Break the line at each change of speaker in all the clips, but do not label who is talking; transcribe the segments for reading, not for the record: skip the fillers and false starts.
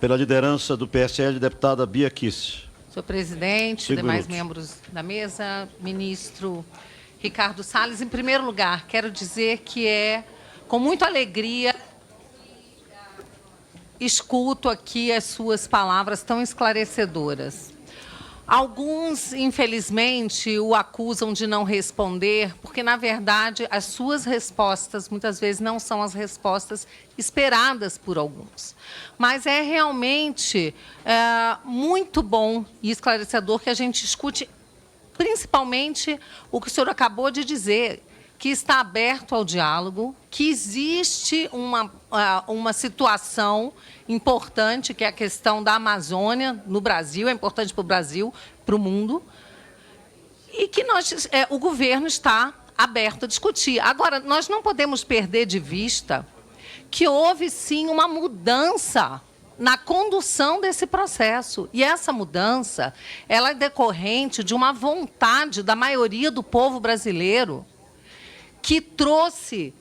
Pela liderança do PSL, deputada Bia Kicis.
Senhor presidente,
5
demais
minutos.
membros da mesa, ministro Ricardo Salles, em primeiro lugar, quero dizer que é com muita alegria escuto aqui as suas palavras tão esclarecedoras. Alguns, infelizmente, o acusam de não responder, porque, na verdade, as suas respostas, muitas vezes, não são as respostas esperadas por alguns. Mas é realmente muito bom e esclarecedor que a gente escute, principalmente, o que o senhor acabou de dizer, que está aberto ao diálogo, que existe uma situação importante, que é a questão da Amazônia no Brasil, é importante para o Brasil, para o mundo, e que o governo está aberto a discutir. Agora, nós não podemos perder de vista que houve, sim, uma mudança na condução desse processo. E essa mudança ela é decorrente de uma vontade da maioria do povo brasileiro que trouxe,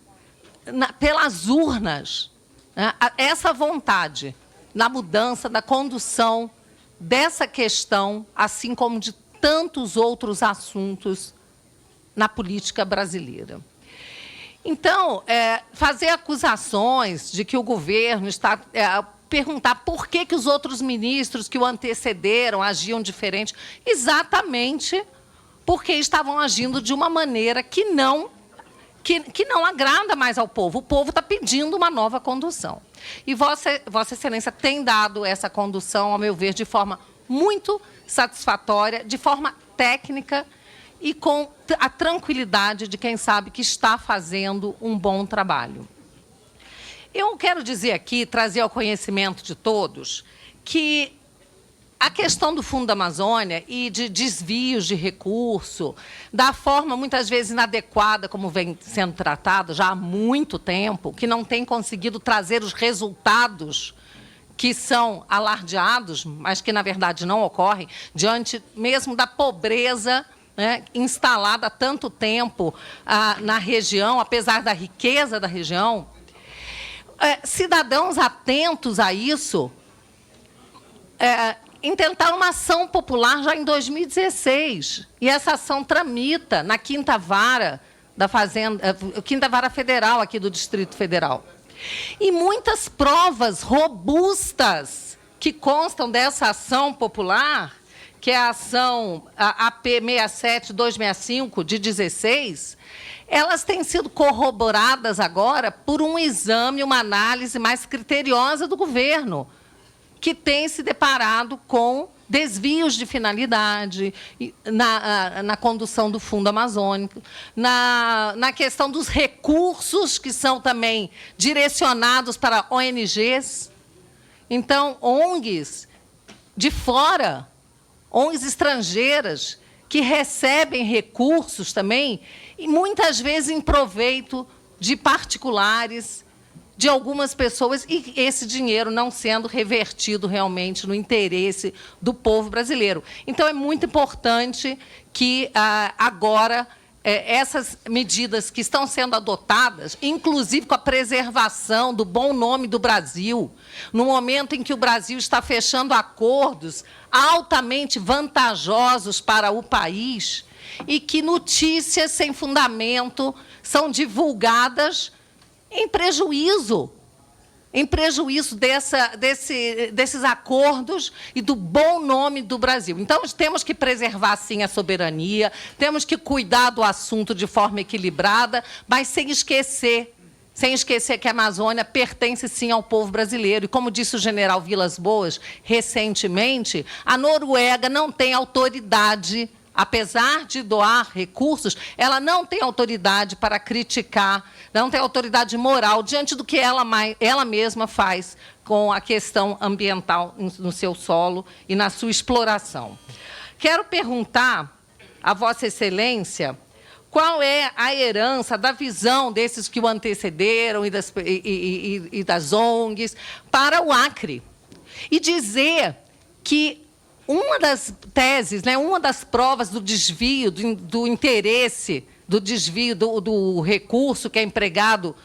pelas urnas, né, essa vontade na mudança da condução dessa questão, assim como de tantos outros assuntos na política brasileira. Então, fazer acusações de que o governo está... perguntar por que os outros ministros que o antecederam agiam diferente, exatamente porque estavam agindo de uma maneira que não agrada mais ao povo. O povo está pedindo uma nova condução. E Vossa Excelência tem dado essa condução, ao meu ver, de forma muito satisfatória, de forma técnica e com a tranquilidade de quem sabe que está fazendo um bom trabalho. Eu quero dizer aqui, trazer ao conhecimento de todos, que a questão do Fundo da Amazônia e de desvios de recurso, da forma muitas vezes inadequada como vem sendo tratado já há muito tempo, que não tem conseguido trazer os resultados que são alardeados, mas que, na verdade, não ocorrem, diante mesmo da pobreza, né, instalada há tanto tempo na região, apesar da riqueza da região. Cidadãos atentos a isso intentaram uma ação popular já em 2016. E essa ação tramita na Quinta Vara Quinta Vara Federal aqui do Distrito Federal. E muitas provas robustas que constam dessa ação popular, que é a ação AP 67265 de 16, elas têm sido corroboradas agora por um exame, uma análise mais criteriosa do governo, que tem se deparado com desvios de finalidade na condução do Fundo Amazônico, na questão dos recursos que são também direcionados para ONGs. Então, ONGs de fora, ONGs estrangeiras, que recebem recursos também, e muitas vezes em proveito de particulares, de algumas pessoas, e esse dinheiro não sendo revertido realmente no interesse do povo brasileiro. Então, é muito importante que, agora, essas medidas que estão sendo adotadas, inclusive com a preservação do bom nome do Brasil, no momento em que o Brasil está fechando acordos altamente vantajosos para o país, e que notícias sem fundamento são divulgadas em prejuízo desses acordos e do bom nome do Brasil. Então, temos que preservar, sim, a soberania, temos que cuidar do assunto de forma equilibrada, mas sem esquecer que a Amazônia pertence, sim, ao povo brasileiro. E, como disse o general Vilas Boas recentemente, a Noruega não tem autoridade, apesar de doar recursos, ela não tem autoridade para criticar, não tem autoridade moral diante do que ela mesma faz com a questão ambiental no seu solo e na sua exploração. Quero perguntar a Vossa Excelência qual é a herança da visão desses que o antecederam e das ONGs para o Acre. E dizer que uma das teses, né, uma das provas do desvio, do interesse, do desvio do recurso que é empregado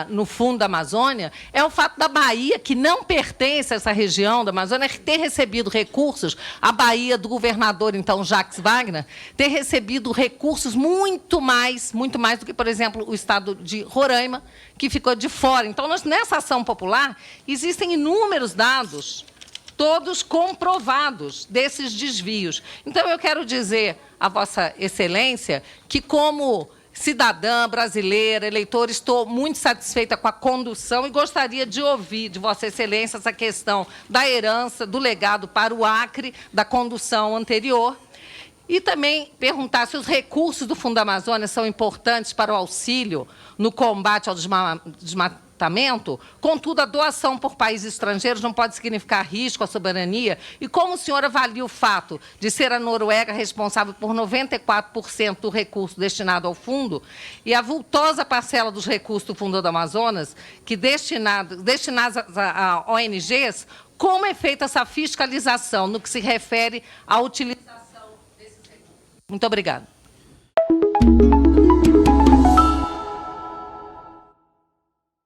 no fundo da Amazônia, é o fato da Bahia, que não pertence a essa região da Amazônia, ter recebido recursos, a Bahia do governador, então, Jacques Wagner, ter recebido recursos muito mais do que, por exemplo, o estado de Roraima, que ficou de fora. Então, nessa ação popular, existem inúmeros dados, todos comprovados, desses desvios. Então, eu quero dizer a Vossa Excelência que, como cidadã brasileira, eleitora, estou muito satisfeita com a condução e gostaria de ouvir de Vossa Excelência essa questão da herança, do legado para o Acre, da condução anterior. E também perguntar se os recursos do Fundo da Amazônia são importantes para o auxílio no combate ao desmatamento. Contudo, a doação por países estrangeiros não pode significar risco à soberania. E como o senhor avalia o fato de ser a Noruega responsável por 94% do recurso destinado ao fundo e a vultosa parcela dos recursos do Fundo do Amazonas, que destinados a ONGs, como é feita essa fiscalização no que se refere à utilização desses recursos? Muito obrigada.